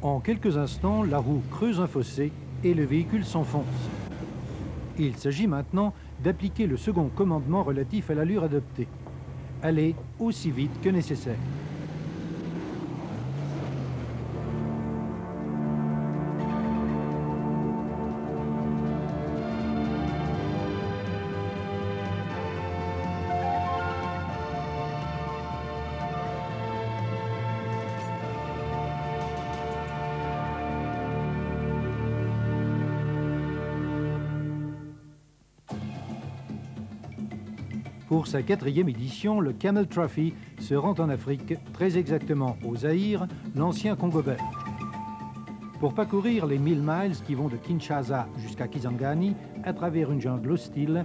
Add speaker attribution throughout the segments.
Speaker 1: En quelques instants, la roue creuse un fossé et le véhicule s'enfonce. Il s'agit maintenant d'appliquer le second commandement relatif à l'allure adoptée. Aller aussi vite que nécessaire. Pour sa 4e édition, le Camel Trophy se rend en Afrique, très exactement au Zaïre, l'ancien Congo belge. Pour parcourir les 1000 miles qui vont de Kinshasa jusqu'à Kisangani, à travers une jungle hostile,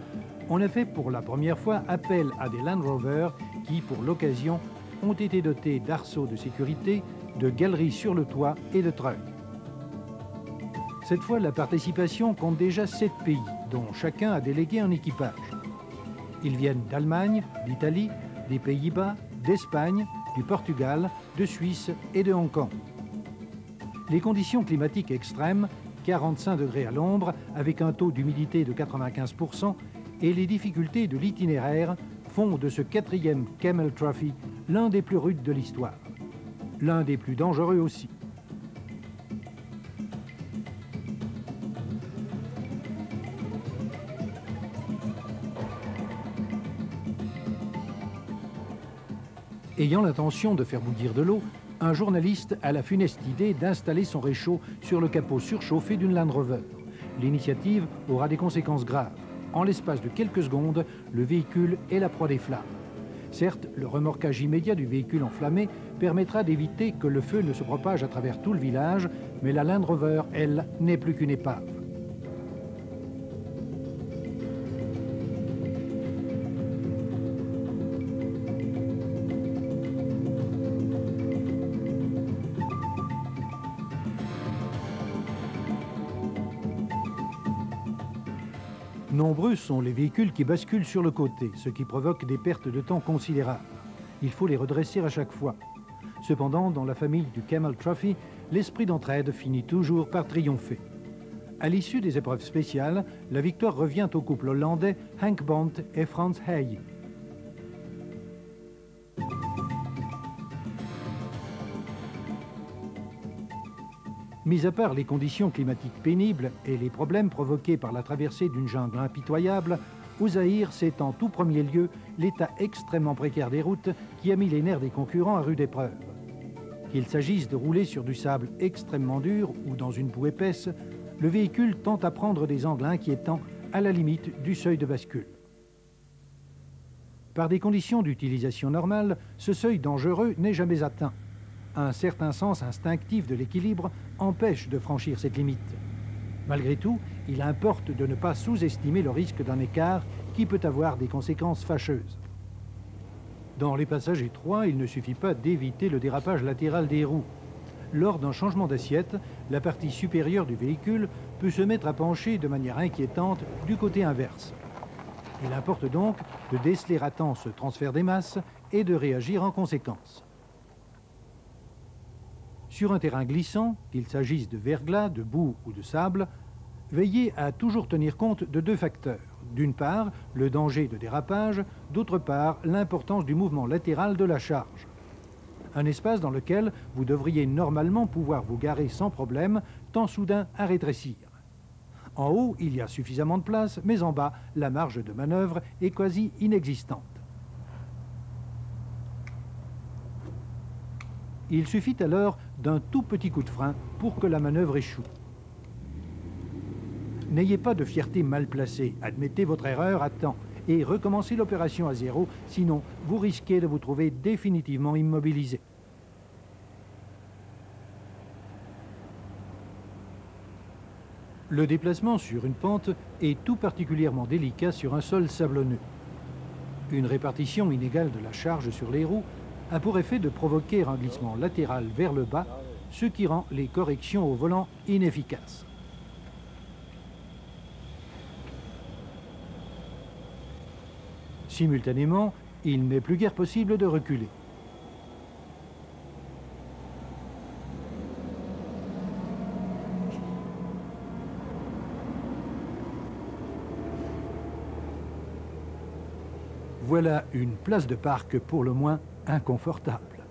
Speaker 1: on a fait pour la première fois appel à des Land Rover qui, pour l'occasion, ont été dotés d'arceaux de sécurité, de galeries sur le toit et de treuils. Cette fois, la participation compte déjà 7 pays, dont chacun a délégué un équipage. Ils viennent d'Allemagne, d'Italie, des Pays-Bas, d'Espagne, du Portugal, de Suisse et de Hong Kong. Les conditions climatiques extrêmes, 45 degrés à l'ombre, avec un taux d'humidité de 95%, et les difficultés de l'itinéraire font de ce 4e Camel Trophy l'un des plus rudes de l'histoire. L'un des plus dangereux aussi. Ayant l'intention de faire bouillir de l'eau, un journaliste a la funeste idée d'installer son réchaud sur le capot surchauffé d'une Land Rover. L'initiative aura des conséquences graves. En l'espace de quelques secondes, le véhicule est la proie des flammes. Certes, le remorquage immédiat du véhicule enflammé permettra d'éviter que le feu ne se propage à travers tout le village, mais la Land Rover, elle, n'est plus qu'une épave. Nombreux sont les véhicules qui basculent sur le côté, ce qui provoque des pertes de temps considérables. Il faut les redresser à chaque fois. Cependant, dans la famille du Camel Trophy, l'esprit d'entraide finit toujours par triompher. À l'issue des épreuves spéciales, la victoire revient au couple hollandais Henk Bont et Frans Hey. Mis à part les conditions climatiques pénibles et les problèmes provoqués par la traversée d'une jungle impitoyable, au Zaïre, c'est en tout premier lieu l'état extrêmement précaire des routes qui a mis les nerfs des concurrents à rude épreuve. Qu'il s'agisse de rouler sur du sable extrêmement dur ou dans une boue épaisse, le véhicule tente à prendre des angles inquiétants à la limite du seuil de bascule. Par des conditions d'utilisation normale, ce seuil dangereux n'est jamais atteint. Un certain sens instinctif de l'équilibre empêche de franchir cette limite. Malgré tout, il importe de ne pas sous-estimer le risque d'un écart qui peut avoir des conséquences fâcheuses. Dans les passages étroits, il ne suffit pas d'éviter le dérapage latéral des roues. Lors d'un changement d'assiette, la partie supérieure du véhicule peut se mettre à pencher de manière inquiétante du côté inverse. Il importe donc de déceler à temps ce transfert des masses et de réagir en conséquence. Sur un terrain glissant, qu'il s'agisse de verglas, de boue ou de sable, veillez à toujours tenir compte de 2 facteurs. D'une part, le danger de dérapage, d'autre part, l'importance du mouvement latéral de la charge. Un espace dans lequel vous devriez normalement pouvoir vous garer sans problème, tend soudain à rétrécir. En haut, il y a suffisamment de place, mais en bas, la marge de manœuvre est quasi inexistante. Il suffit alors d'un tout petit coup de frein pour que la manœuvre échoue. N'ayez pas de fierté mal placée, admettez votre erreur à temps et recommencez l'opération à zéro, sinon vous risquez de vous trouver définitivement immobilisé. Le déplacement sur une pente est tout particulièrement délicat sur un sol sablonneux. Une répartition inégale de la charge sur les roues a pour effet de provoquer un glissement latéral vers le bas, ce qui rend les corrections au volant inefficaces. Simultanément, il n'est plus guère possible de reculer. Voilà une place de parc pour le moins inconfortable.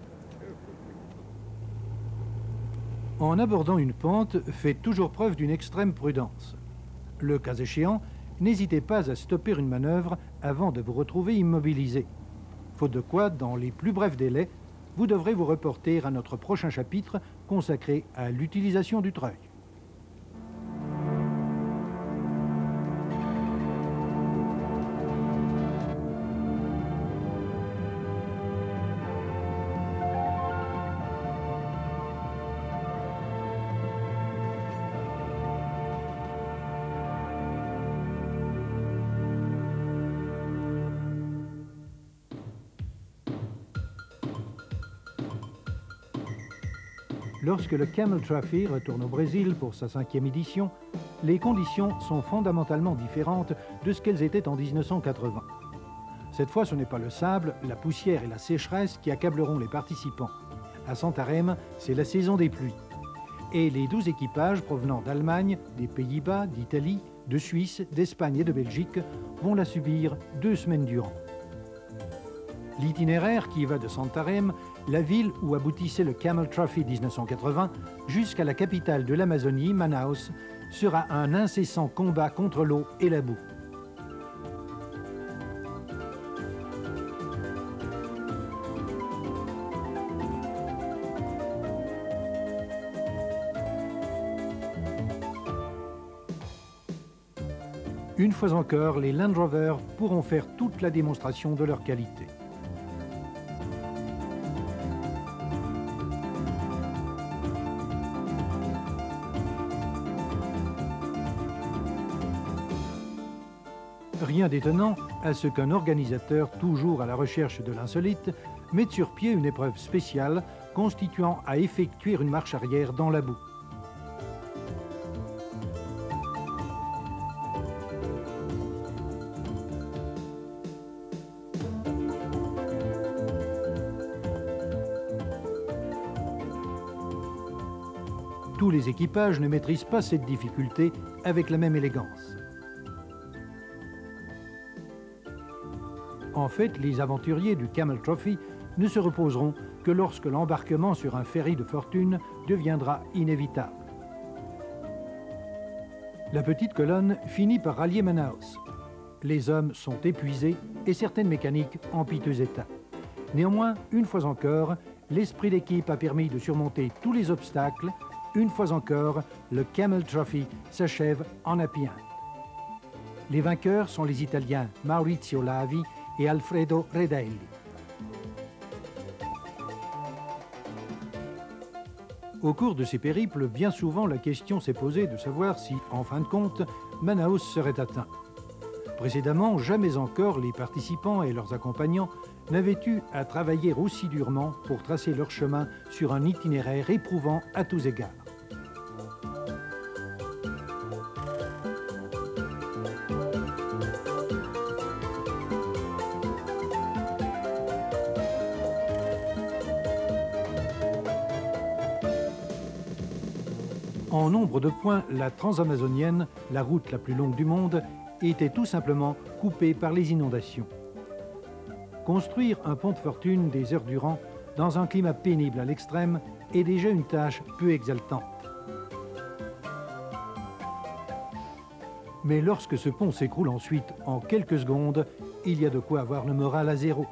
Speaker 1: En abordant une pente, faites toujours preuve d'une extrême prudence. Le cas échéant, n'hésitez pas à stopper une manœuvre avant de vous retrouver immobilisé. Faute de quoi, dans les plus brefs délais, vous devrez vous reporter à notre prochain chapitre consacré à l'utilisation du treuil. Lorsque le Camel Trophy retourne au Brésil pour sa 5e édition, les conditions sont fondamentalement différentes de ce qu'elles étaient en 1980. Cette fois, ce n'est pas le sable, la poussière et la sécheresse qui accableront les participants. À Santarém, c'est la saison des pluies. Et les 12 équipages provenant d'Allemagne, des Pays-Bas, d'Italie, de Suisse, d'Espagne et de Belgique vont la subir 2 semaines durant. L'itinéraire qui va de Santarém, la ville où aboutissait le Camel Trophy 1980, jusqu'à la capitale de l'Amazonie, Manaus, sera un incessant combat contre l'eau et la boue. Une fois encore, les Land Rover pourront faire toute la démonstration de leur qualité. Rien d'étonnant à ce qu'un organisateur, toujours à la recherche de l'insolite, mette sur pied une épreuve spéciale constituant à effectuer une marche arrière dans la boue. Tous les équipages ne maîtrisent pas cette difficulté avec la même élégance. En fait, les aventuriers du Camel Trophy ne se reposeront que lorsque l'embarquement sur un ferry de fortune deviendra inévitable. La petite colonne finit par rallier Manaus. Les hommes sont épuisés et certaines mécaniques en piteux état. Néanmoins, une fois encore, l'esprit d'équipe a permis de surmonter tous les obstacles. Une fois encore, le Camel Trophy s'achève en happy end. Les vainqueurs sont les Italiens Maurizio Lavi et Alfredo Redelli. Au cours de ces périples, bien souvent la question s'est posée de savoir si, en fin de compte, Manaus serait atteint. Précédemment, jamais encore les participants et leurs accompagnants n'avaient eu à travailler aussi durement pour tracer leur chemin sur un itinéraire éprouvant à tous égards. En nombre de points, la transamazonienne, la route la plus longue du monde, était tout simplement coupée par les inondations. Construire un pont de fortune des heures durant, dans un climat pénible à l'extrême, est déjà une tâche peu exaltante. Mais lorsque ce pont s'écroule ensuite en quelques secondes, il y a de quoi avoir le moral à zéro.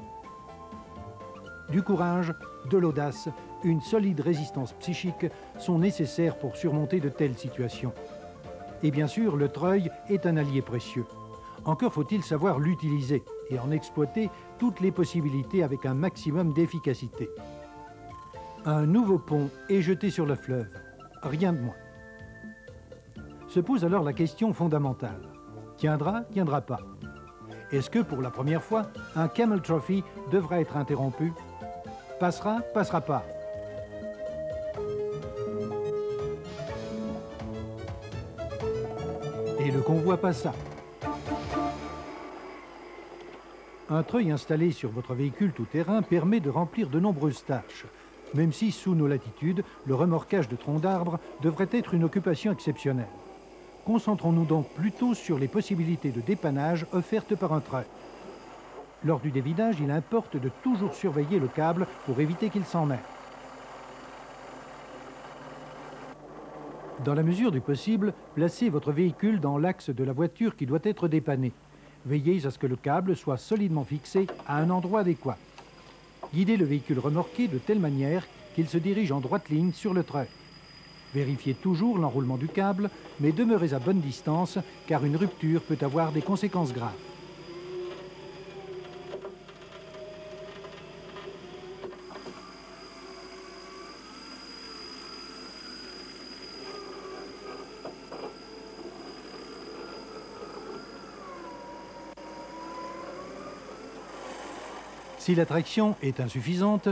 Speaker 1: Du courage, de l'audace, une solide résistance psychique sont nécessaires pour surmonter de telles situations. Et bien sûr, le treuil est un allié précieux. Encore faut-il savoir l'utiliser et en exploiter toutes les possibilités avec un maximum d'efficacité. Un nouveau pont est jeté sur le fleuve, rien de moins. Se pose alors la question fondamentale. Tiendra, tiendra pas? Est-ce que pour la première fois, un Camel Trophy devra être interrompu? Passera, passera pas? Et le convoi passa. Un treuil installé sur votre véhicule tout-terrain permet de remplir de nombreuses tâches, même si, sous nos latitudes, le remorquage de troncs d'arbres devrait être une occupation exceptionnelle. Concentrons-nous donc plutôt sur les possibilités de dépannage offertes par un treuil. Lors du dévidage, il importe de toujours surveiller le câble pour éviter qu'il s'en mêle. Dans la mesure du possible, placez votre véhicule dans l'axe de la voiture qui doit être dépanné. Veillez à ce que le câble soit solidement fixé à un endroit adéquat. Guidez le véhicule remorqué de telle manière qu'il se dirige en droite ligne sur le treuil. Vérifiez toujours l'enroulement du câble, mais demeurez à bonne distance car une rupture peut avoir des conséquences graves. Si la traction est insuffisante,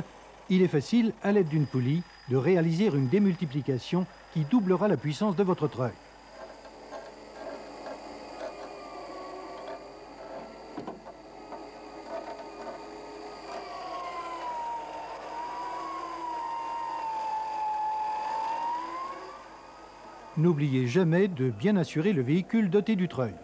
Speaker 1: il est facile, à l'aide d'une poulie, de réaliser une démultiplication qui doublera la puissance de votre treuil. N'oubliez jamais de bien assurer le véhicule doté du treuil.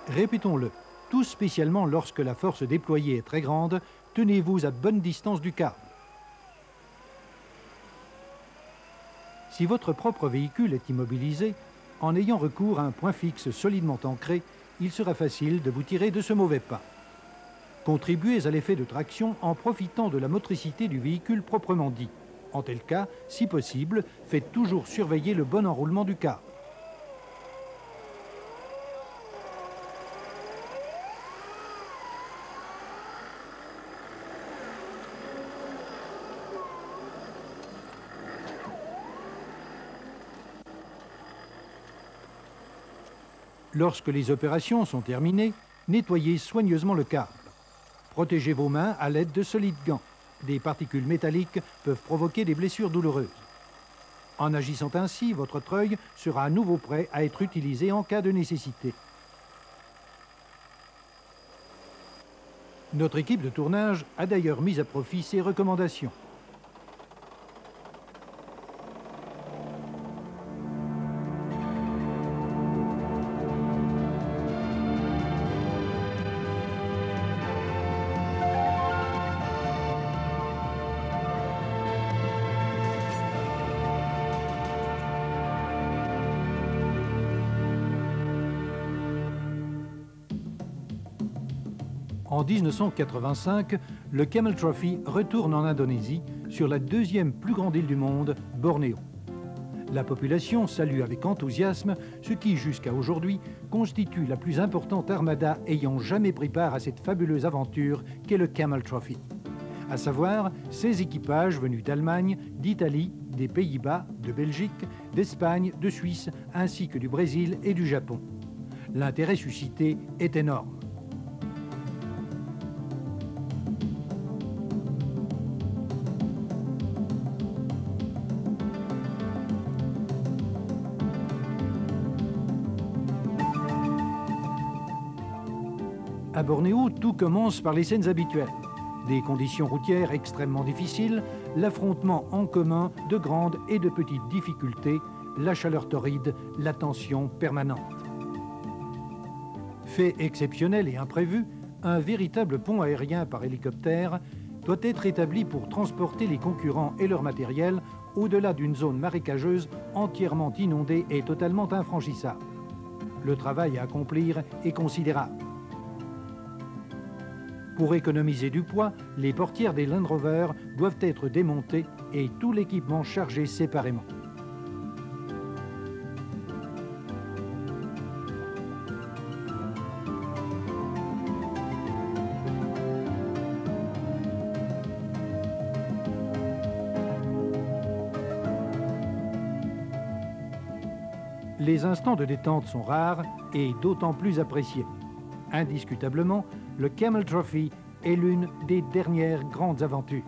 Speaker 1: Répétons-le, tout spécialement lorsque la force déployée est très grande, tenez-vous à bonne distance du câble. Si votre propre véhicule est immobilisé, en ayant recours à un point fixe solidement ancré, il sera facile de vous tirer de ce mauvais pas. Contribuez à l'effet de traction en profitant de la motricité du véhicule proprement dit. En tel cas, si possible, faites toujours surveiller le bon enroulement du câble. Lorsque les opérations sont terminées, nettoyez soigneusement le câble. Protégez vos mains à l'aide de solides gants. Des particules métalliques peuvent provoquer des blessures douloureuses. En agissant ainsi, votre treuil sera à nouveau prêt à être utilisé en cas de nécessité. Notre équipe de tournage a d'ailleurs mis à profit ces recommandations. En 1985, le Camel Trophy retourne en Indonésie, sur la deuxième plus grande île du monde, Bornéo. La population salue avec enthousiasme ce qui, jusqu'à aujourd'hui, constitue la plus importante armada ayant jamais pris part à cette fabuleuse aventure qu'est le Camel Trophy. À savoir, 16 équipages venus d'Allemagne, d'Italie, des Pays-Bas, de Belgique, d'Espagne, de Suisse, ainsi que du Brésil et du Japon. L'intérêt suscité est énorme. À Bornéo, tout commence par les scènes habituelles. Des conditions routières extrêmement difficiles, l'affrontement en commun de grandes et de petites difficultés, la chaleur torride, la tension permanente. Fait exceptionnel et imprévu, un véritable pont aérien par hélicoptère doit être établi pour transporter les concurrents et leur matériel au-delà d'une zone marécageuse entièrement inondée et totalement infranchissable. Le travail à accomplir est considérable. Pour économiser du poids, les portières des Land Rover doivent être démontées et tout l'équipement chargé séparément. Les instants de détente sont rares et d'autant plus appréciés. Indiscutablement, le Camel Trophy est l'une des dernières grandes aventures.